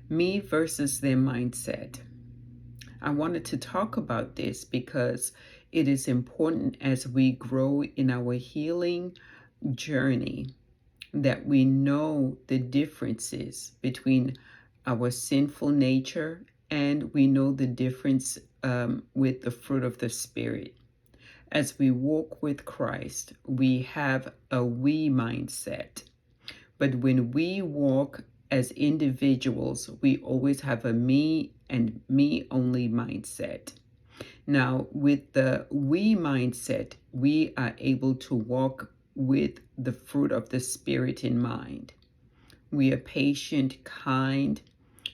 Me versus their mindset. I wanted to talk about this because it is important as we grow in our healing journey that we know the differences between our sinful nature, and we know the difference with the fruit of the Spirit. As we walk with Christ, we have a we mindset. But when we walk as individuals, we always have a me and me only mindset. Now, with the we mindset, we are able to walk with the fruit of the Spirit in mind. We are patient, kind.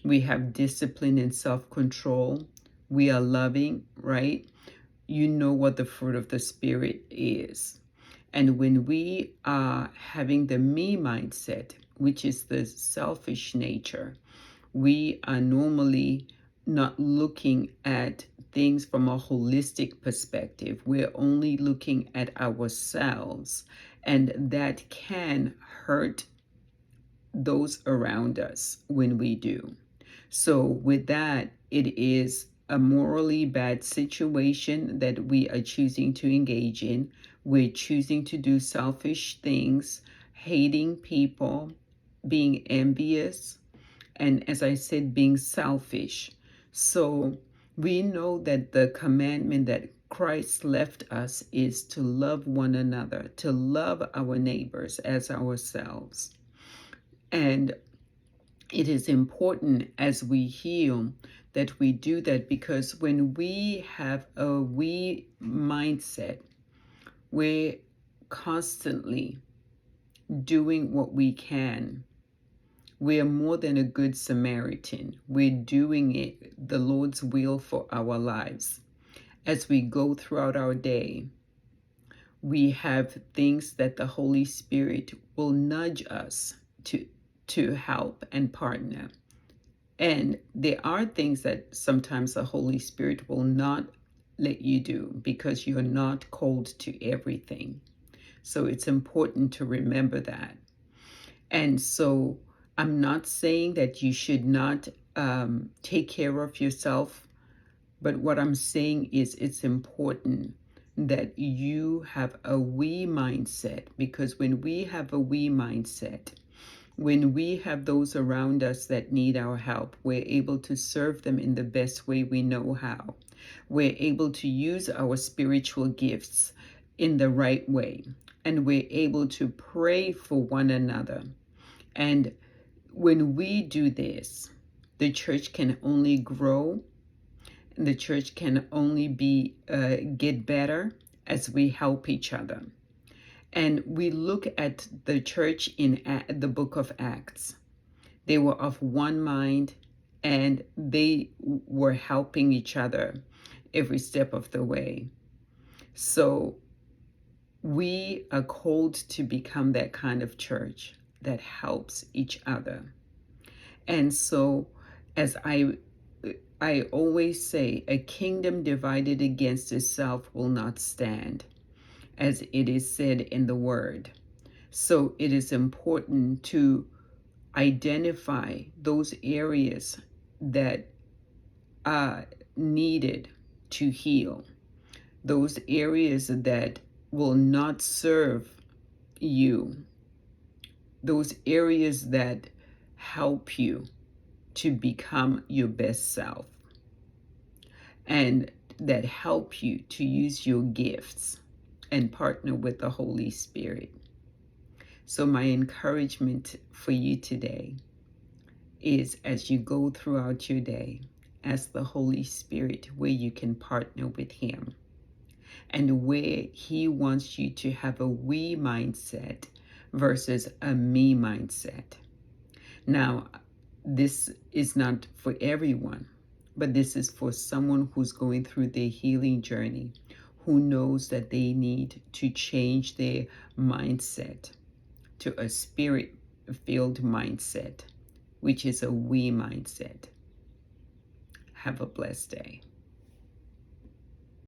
We have discipline and self-control. We are loving, right? You know what the fruit of the Spirit is. And when we are having the me mindset, which is the selfish nature, we are normally not looking at things from a holistic perspective. We're only looking at ourselves, and that can hurt those around us when we do. So with that, it is a morally bad situation that we are choosing to engage in. We're choosing to do selfish things, hating people, being envious, and as I said, being selfish. So we know that the commandment that Christ left us is to love one another, to love our neighbors as ourselves. And it is important as we heal that we do that, because when we have a we mindset, we're constantly doing what we can. We are more than a good Samaritan. We're doing it, the Lord's will for our lives. As we go throughout our day, we have things that the Holy Spirit will nudge us to help and partner. And there are things that sometimes the Holy Spirit will not let you do because you're not called to everything. So it's important to remember that. And so I'm not saying that you should not take care of yourself, but what I'm saying is it's important that you have a we mindset, because when we have a we mindset, when we have those around us that need our help, we're able to serve them in the best way we know how. We're able to use our spiritual gifts in the right way, and we're able to pray for one another. And when we do this, the church can only grow. The church can only get better as we help each other. And we look at the church in the book of Acts. They were of one mind, and they were helping each other every step of the way. So we are called to become that kind of church that helps each other. And so, as I always say, a kingdom divided against itself will not stand, as it is said in the word. So it is important to identify those areas that are needed to heal, those areas that will not serve you, those areas that help you to become your best self, and that help you to use your gifts and partner with the Holy Spirit. So my encouragement for you today is, as you go throughout your day, ask the Holy Spirit where you can partner with Him and where He wants you to have a we mindset versus a me mindset. Now, this is not for everyone, but this is for someone who's going through their healing journey, who knows that they need to change their mindset to a spirit-filled mindset, which is a we mindset. Have a blessed day.